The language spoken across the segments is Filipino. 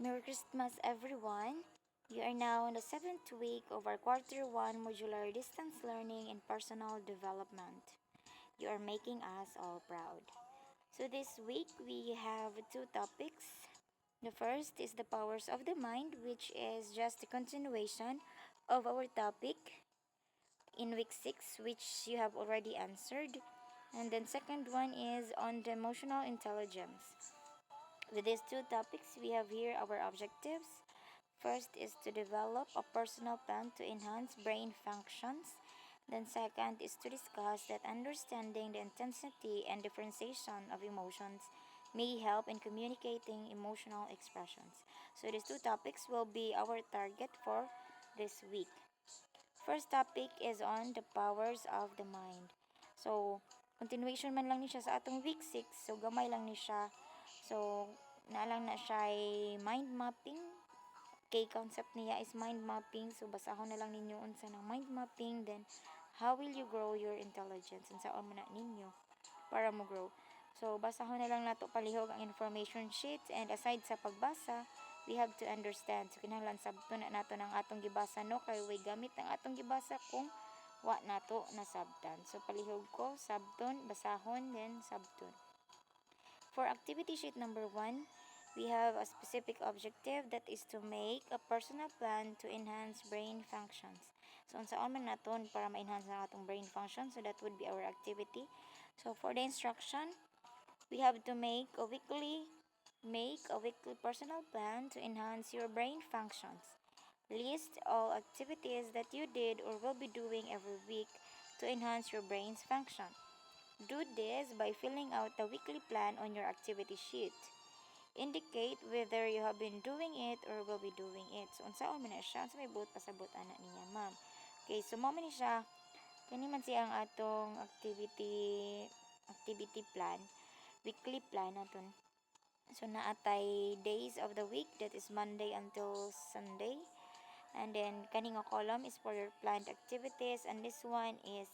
Merry Christmas, everyone! You are now in the 7th week of our Quarter 1 Modular Distance Learning and Personal Development. You are making us all proud. So, this week we have two topics. The first is the powers of the mind, which is just a continuation of our topic in week 6, which you have already answered. And then, second one is on the emotional intelligence. With these two topics, we have here our objectives. First is to develop a personal plan to enhance brain functions. Then, second is to discuss that understanding the intensity and differentiation of emotions may help in communicating emotional expressions. So, these two topics will be our target for this week. First topic is on the powers of the mind. So, continuation man lang ni siya sa atong week 6. So, gamay lang ni siya. So, naalang na siya ay mind mapping. Okay, concept niya is mind mapping. So, basahon na lang ninyo unsa ng mind mapping. Then, how will you grow your intelligence? Unsa mo na ninyo para mo grow. So, basahon na lang nato palihog ang information sheets. And aside sa pagbasa, we have to understand. So, kinahanglan sabton na nato ng atong gibasa, no? Kaya way gamit ang atong gibasa kung wa nato na sabtan. So, palihog ko, sabton, basahon, then sabton. For activity sheet number 1, we have a specific objective that is to make a personal plan to enhance brain functions. So, unsaon man naton para ma-enhance ang atong brain function, so that would be our activity. So, for the instruction, we have to make a weekly personal plan to enhance your brain functions. List all activities that you did or will be doing every week to enhance your brain's function. Do this by filling out the weekly plan on your activity sheet. Indicate whether you have been doing it or will be doing it. So, unsaon man na siya? So, may buot pasabot ana niya, ma'am. Okay, so mo man ni siya. Kani man siya ang atong activity plan, weekly plan naton. So, naatay days of the week, that is Monday until Sunday. And then, kaning nga column is for your planned activities. And this one is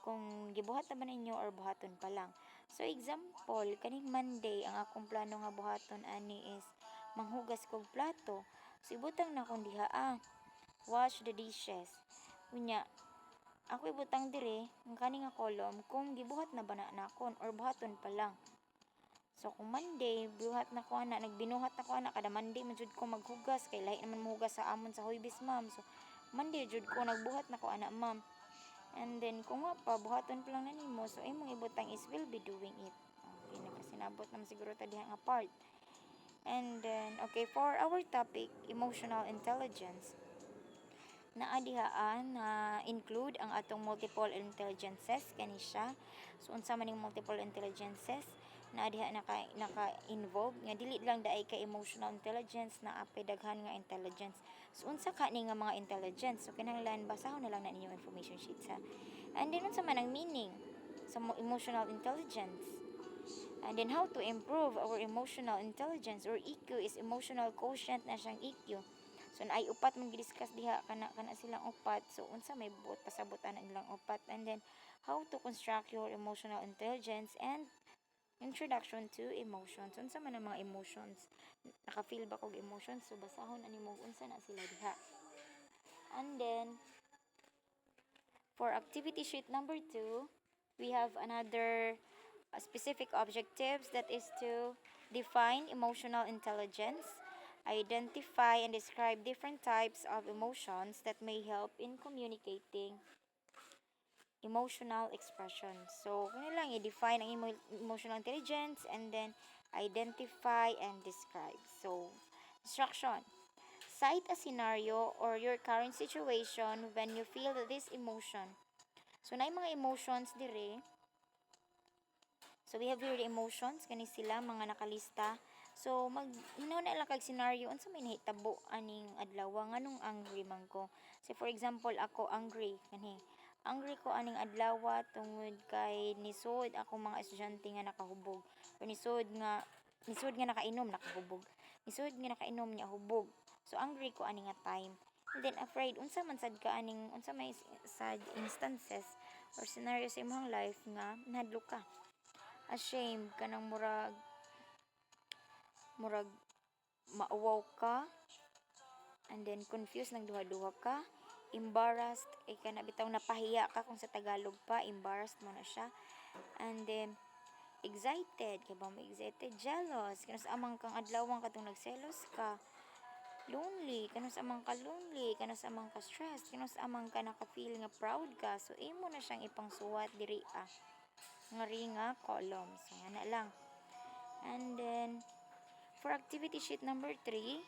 kung gibuhat na ba ninyo or buhaton pa lang. So, example, kaning Monday, ang akong plano nga buhaton ani is manghugas kog plato. So, ibutang na kong diha, wash the dishes. Unya, ako ibutang dire, ang kaning nga column, kung gibuhat na ba na nakon or buhaton pa lang. So, kung Monday, buhat na ko ana, nagbinuhat na ko ana, kada Monday man jud ko maghugas, kay lahi naman maghugas sa amon sa Huwebes, ma'am. So, Monday jud ko nagbuhat na ko ana, ma'am. And then, kung nga pa, buhaton pa lang na nimo, so imong ibutang is will be doing it. Okay, nakasinabot naman siguro ta diha nga part. And then, okay, for our topic, emotional intelligence, naadihaan na include ang atong multiple intelligences kani siya. So unsa man ning multiple intelligences, naadiha naka-involve nga dili lang daay ka emotional intelligence, na apay daghan nga intelligence. So unsa kani nga mga intelligence? So kinahanglan basahon na lang na ninyo information sheet sa. And then unsa man ang meaning sa emotional intelligence? And then how to improve our emotional intelligence, or EQ is emotional quotient na siyang EQ. So naay upat mong gidiscuss diha kana silang upat. So unsa may buot pasabot ana nilang upat. And then how to construct your emotional intelligence and introduction to emotions. Unsa man ang mga emotions? Naka-feel ba kog emotions? So basahon ani mo unsa na sila diha. And then for activity sheet number 2, we have another specific objectives that is to define emotional intelligence, identify and describe different types of emotions that may help in communicating emotional expression. So, kung lang i-define ang emotional intelligence and then identify and describe. So, instruction. Cite a scenario or your current situation when you feel this emotion. So, na mga emotions dire. So, we have here the emotions. Kani sila, mga nakalista. So, hinaw na lang kag scenario. Unsa may nahitabo aning adlaw nganong angry man ko. So, for example, ako angry. Angry ko aning adlaw tungod kay nisod ako mga estudyante nga nakahubog. O nisod nga nakainom nakahubog. Nisod nga nakainom niya hubog. So, angry ko aning nga time. And then, afraid, unsa man sad ka aning, unsa may sad instances or scenario sa imong life nga nahadlo ka. Ashamed ka ng murag mauwaw ka, and then confused nang duha-duha ka, embarrassed, ka na bitaw napahiya ka kung sa Tagalog pa, embarrassed mo na siya, and then excited, kay ba mo excited, jealous, kanus amang kang adlawang katong nagselos ka, lonely, kanus amang ka lonely, kanus amang ka stressed, kanus amang ka naka-feel nga proud ka, so imo na siyang ipangsuwat diri nga ringa column, so nga lang. And then for activity sheet number 3,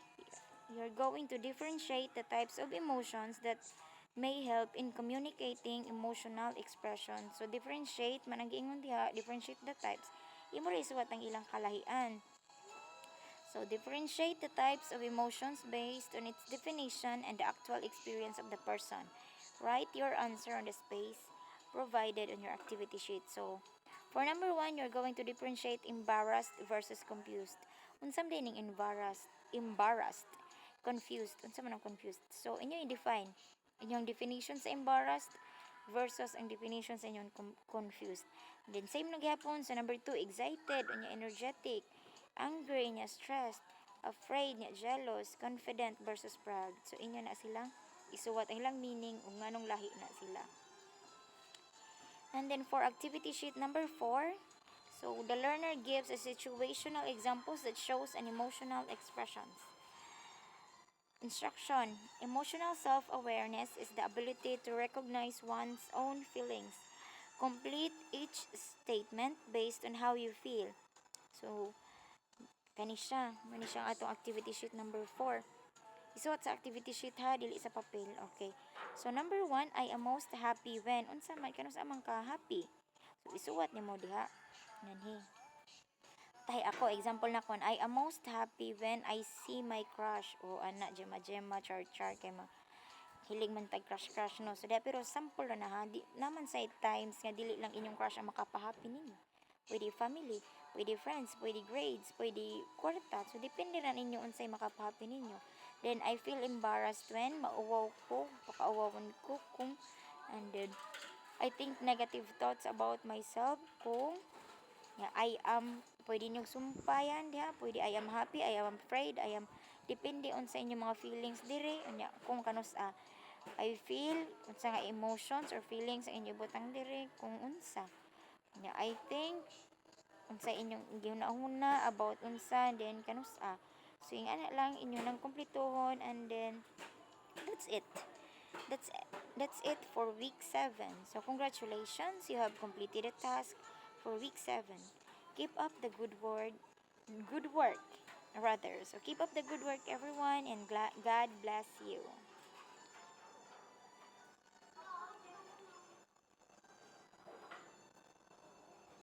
you're going to differentiate the types of emotions that may help in communicating emotional expression. So, differentiate, man ang giingon diha, differentiate the types. Imo ra isuwat ang ilang kalahian. So, differentiate the types of emotions based on its definition and the actual experience of the person. Write your answer on the space provided on your activity sheet. So, for number 1, you're going to differentiate embarrassed versus confused. Unsam din ning embarrassed, confused. Unsa man ang confused? So, inyo i-define inyong definition sa embarrassed versus ang definition sa inyong confused. Then same na gyapon sa number 2, excited, unya energetic, angry, niya stressed, afraid, niya jealous, confident versus proud. So inyo na silang isuwat ang ilang meaning ug nganong lahi na sila. And then for activity sheet number 4, so the learner gives a situational examples that shows an emotional expressions. Instruction: emotional self-awareness is the ability to recognize one's own feelings. Complete each statement based on how you feel. So, mani siya atong activity sheet number 4. Isuot sa activity sheet ha, dili sa papel. Okay. So, number 1, I am most happy when. Unsa man, kanus amang ka happy. So, isuot ni mo diha. Nanhi. Tahi ako, example na kon, I am most happy when I see my crush. O, ana, jema-jema, char-char, kay mga hilig man tag crush-crush, no. So, pero sample na ha, di, naman sa times nga dili lang inyong crush ang makapahappy ninyo. Pwede family, pwede friends, pwede grades, pwede kwarta. So, depende na ninyo unsay makapahappy ninyo. Then, I feel embarrassed when mauwaw ko, pakauwawan ko kung, and then, I think negative thoughts about myself kung, I am, pwede nyo sumpayan diha, pwede I am happy, I am afraid, I am, depende unsa inyong mga feelings dire, kung kanus I feel, unsa nga emotions or feelings ang inyong butang dire, kung unsa. I think, unsa inyong gihuna-huna about unsa, then kanus so yung lang inyo nang kumplituhon, and then that's it. That's it for week 7. So congratulations, you have completed a task for week 7. Keep up the good work rather. So keep up the good work, everyone, and God bless you.